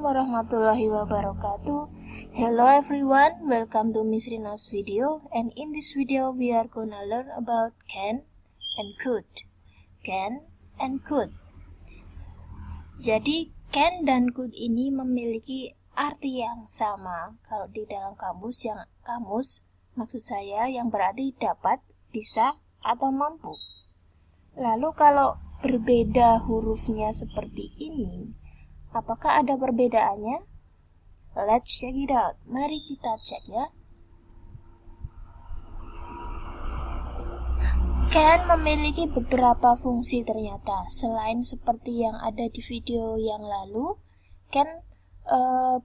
warahmatullahi wabarakatuh. Hello everyone, welcome to Miss Rina's video. And in this video we are gonna learn about can and could. Can and could. Jadi can dan could ini memiliki arti yang sama. Kalau di dalam kamus maksud saya yang berarti dapat, bisa, atau mampu. Lalu kalau berbeda hurufnya seperti ini, apakah ada perbedaannya? Let's check it out. Mari kita cek ya. Can memiliki beberapa fungsi ternyata. Selain seperti yang ada di video yang lalu, can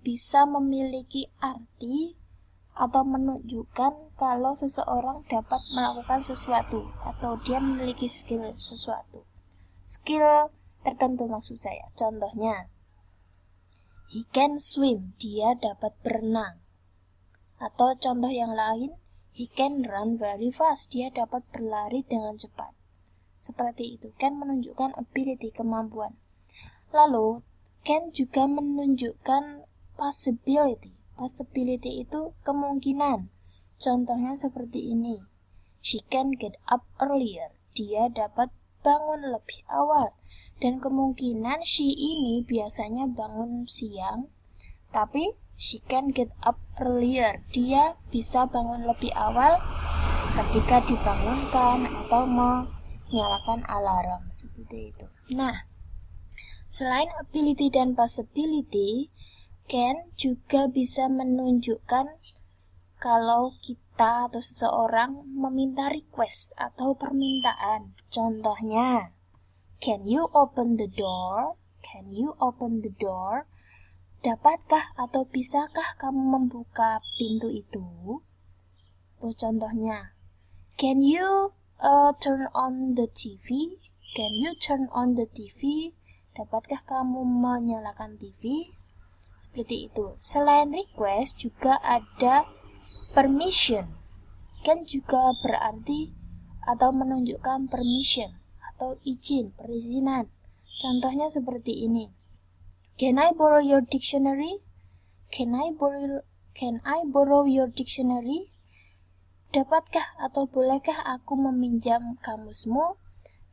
bisa memiliki arti atau menunjukkan kalau seseorang dapat melakukan sesuatu atau dia memiliki skill sesuatu. Skill tertentu maksud saya. Contohnya, he can swim, dia dapat berenang. Atau contoh yang lain, he can run very fast, dia dapat berlari dengan cepat. Seperti itu, can menunjukkan ability, kemampuan. Lalu, can juga menunjukkan possibility. Possibility itu kemungkinan. Contohnya seperti ini, she can get up earlier, dia dapat bangun lebih awal. Dan kemungkinan she ini biasanya bangun siang, tapi she can get up earlier, dia bisa bangun lebih awal ketika dibangunkan atau menyalakan alarm, seperti itu. Nah, selain ability dan possibility, can juga bisa menunjukkan kalau kita atau seseorang meminta request atau permintaan. Contohnya, can you open the door? Can you open the door? Dapatkah atau bisakah kamu membuka pintu itu? Tuh contohnya. Can you turn on the TV? Can you turn on the TV? Dapatkah kamu menyalakan TV? Seperti itu. Selain request juga ada permission. Can juga berarti atau menunjukkan permission atau izin, perizinan. Contohnya seperti ini. Can I borrow your dictionary? Can I borrow your dictionary? Dapatkah atau bolehkah aku meminjam kamusmu?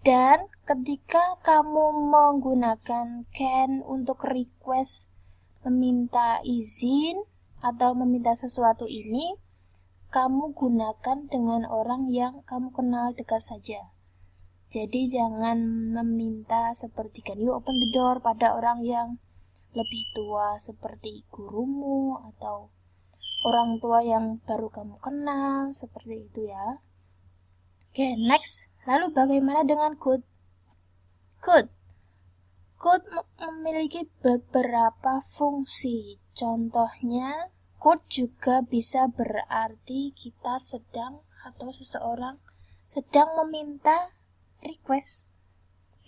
Dan ketika kamu menggunakan can untuk request, meminta izin atau meminta sesuatu ini, kamu gunakan dengan orang yang kamu kenal dekat saja. Jadi jangan meminta seperti can you open the door pada orang yang lebih tua seperti gurumu atau orang tua yang baru kamu kenal, seperti itu ya. Oke, next. Lalu bagaimana dengan could? Could memiliki beberapa fungsi. Contohnya, could juga bisa berarti kita sedang atau seseorang sedang meminta request,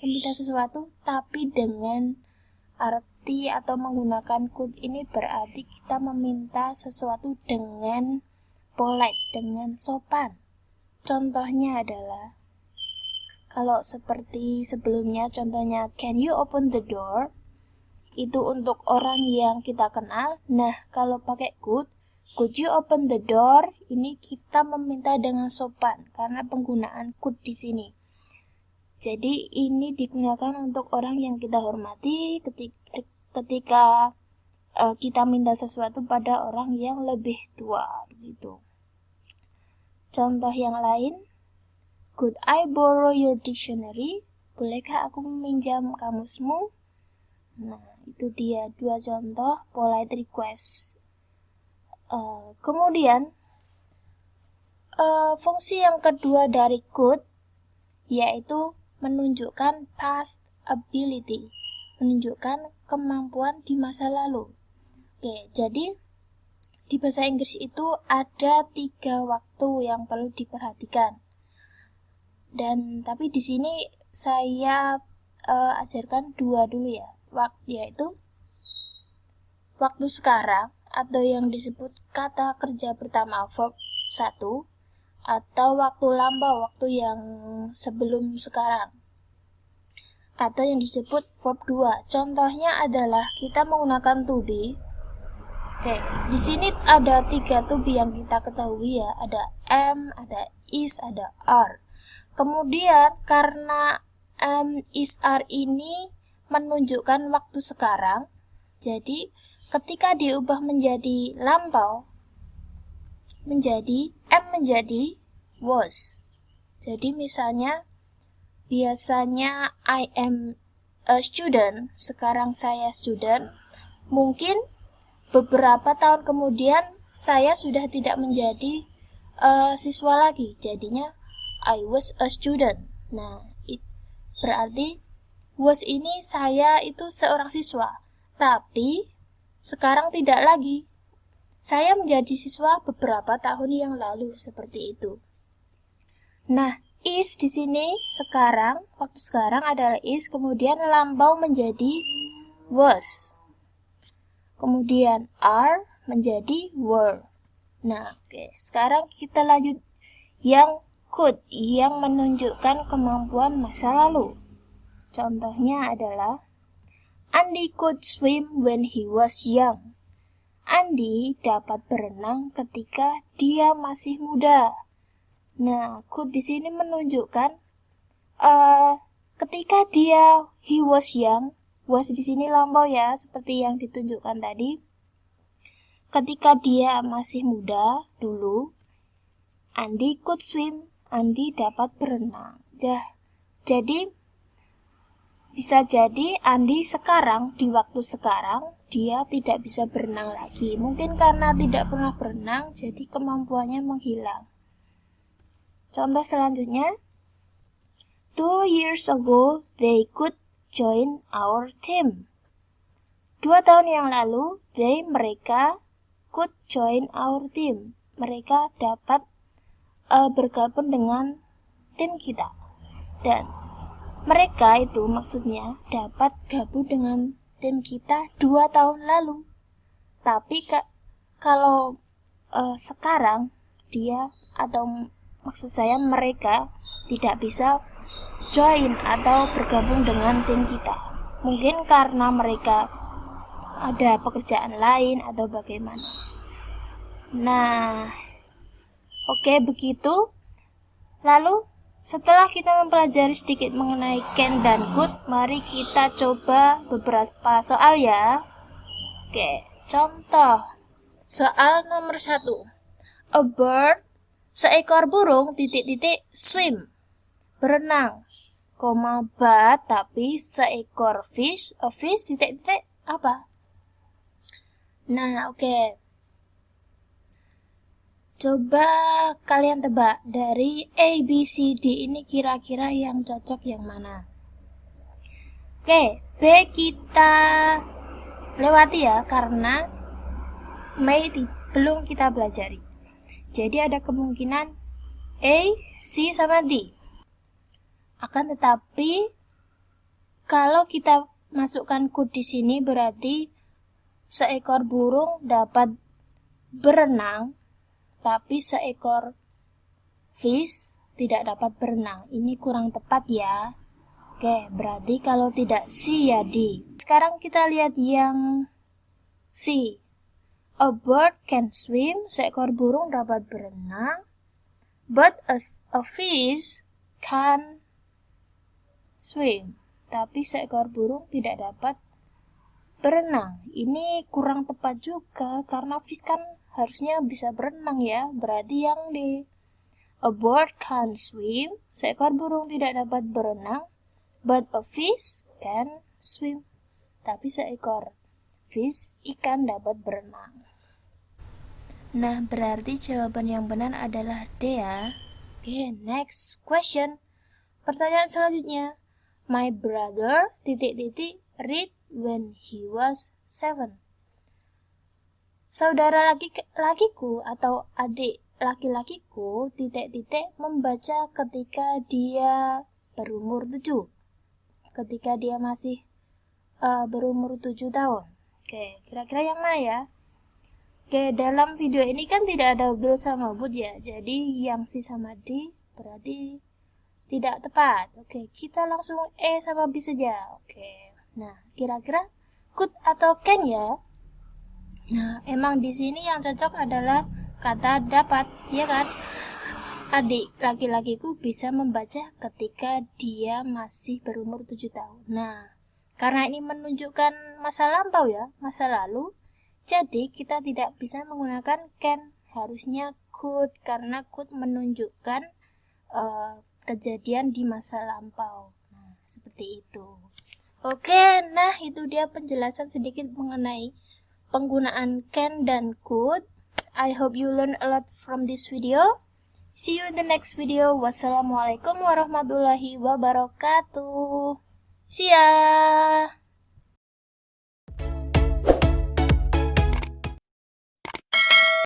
meminta sesuatu, tapi dengan arti atau menggunakan could ini berarti kita meminta sesuatu dengan polite, dengan sopan. Contohnya adalah, kalau seperti sebelumnya, contohnya can you open the door? Itu untuk orang yang kita kenal. Nah, kalau pakai could you open the door? Ini kita meminta dengan sopan karena penggunaan could di sini. Jadi ini digunakan untuk orang yang kita hormati ketika kita minta sesuatu pada orang yang lebih tua, begitu. Contoh yang lain, could I borrow your dictionary? Bolehkah aku meminjam kamusmu? Nah, itu dia dua contoh polite request. Kemudian, fungsi yang kedua dari could yaitu menunjukkan past ability, menunjukkan kemampuan di masa lalu. Oke, jadi di bahasa Inggris itu ada 3 waktu yang perlu diperhatikan. Tapi di sini saya ajarkan 2 dulu ya. Yaitu waktu sekarang atau yang disebut kata kerja pertama verb 1, atau waktu lampau, waktu yang sebelum sekarang. atau yang disebut verb 2. Contohnya adalah kita menggunakan to be. Oke, di sini ada 3 to be yang kita ketahui ya, ada am, ada is, ada are. Kemudian karena am, is, are ini menunjukkan waktu sekarang, jadi ketika diubah menjadi lampau, menjadi am menjadi was. Jadi misalnya biasanya I am a student, sekarang saya student. Mungkin beberapa tahun kemudian saya sudah tidak menjadi siswa lagi, jadinya I was a student. Nah, berarti was ini saya itu seorang siswa, tapi sekarang tidak lagi. Saya menjadi siswa beberapa tahun yang lalu, seperti itu. Nah, is di sini sekarang, waktu sekarang adalah is, kemudian lampau menjadi was. Kemudian are menjadi were. Nah, oke. Sekarang kita lanjut yang could, yang menunjukkan kemampuan masa lalu. Contohnya adalah Andy could swim when he was young. Andy dapat berenang ketika dia masih muda. Nah, could di sini menunjukkan ketika he was young. Was di sini lampau ya, seperti yang ditunjukkan tadi. Ketika dia masih muda dulu, Andy could swim. Andy dapat berenang. Jadi bisa jadi Andy sekarang, di waktu sekarang, dia tidak bisa berenang lagi. Mungkin karena tidak pernah berenang, jadi kemampuannya menghilang. Contoh selanjutnya, 2 years ago, they could join our team. 2 tahun yang lalu, mereka could join our team. Mereka dapat bergabung dengan tim kita. Dan mereka itu maksudnya dapat gabung dengan tim kita 2 tahun lalu. Tapi kalau sekarang dia, atau maksud saya mereka, tidak bisa join atau bergabung dengan tim kita. Mungkin karena mereka ada pekerjaan lain atau bagaimana. Nah, oke, begitu. Lalu setelah kita mempelajari sedikit mengenai can dan could, mari kita coba beberapa soal ya. Oke, contoh soal nomor 1. A bird, seekor burung, swim, berenang, but, tapi seekor fish, a fish, apa? Nah, oke. Coba kalian tebak, dari A, B, C, D ini kira-kira yang cocok yang mana? Oke, B kita lewati ya, karena May belum kita pelajari. Jadi ada kemungkinan A, C, sama D. Akan tetapi kalau kita masukkan could di sini berarti seekor burung dapat berenang, tapi seekor fish tidak dapat berenang. Ini kurang tepat ya. Oke, berarti kalau tidak C ya D. Sekarang kita lihat yang C. A bird can swim, seekor burung dapat berenang, but a fish can swim, tapi seekor burung tidak dapat berenang. Ini kurang tepat juga, karena fish kan harusnya bisa berenang ya. Berarti yang di a bird can swim, seekor burung tidak dapat berenang, but a fish can swim, tapi seekor fish, ikan, dapat berenang. Nah, berarti jawaban yang benar adalah D ya. Oke, next question. Pertanyaan selanjutnya. My brother, read when he was 7. Saudara lakiku atau adik laki-lakiku, membaca ketika dia berumur 7. Ketika dia masih berumur 7 tahun. Oke, kira-kira yang mana ya? Oke, dalam video ini kan tidak ada Bill sama Bud ya. Jadi yang C sama D berarti tidak tepat. Oke, kita langsung sama B saja. Oke. Nah, kira-kira could atau can ya? Nah, emang di sini yang cocok adalah kata dapat, ya kan? Adik laki-lakiku bisa membaca ketika dia masih berumur 7 tahun. Nah, karena ini menunjukkan masa lampau ya, masa lalu, jadi kita tidak bisa menggunakan can, harusnya could, karena could menunjukkan kejadian di masa lampau. Nah, seperti itu. Oke, nah itu dia penjelasan sedikit mengenai penggunaan can dan could. I hope you learn a lot from this video. See you in the next video. Wassalamualaikum warahmatullahi wabarakatuh. See ya.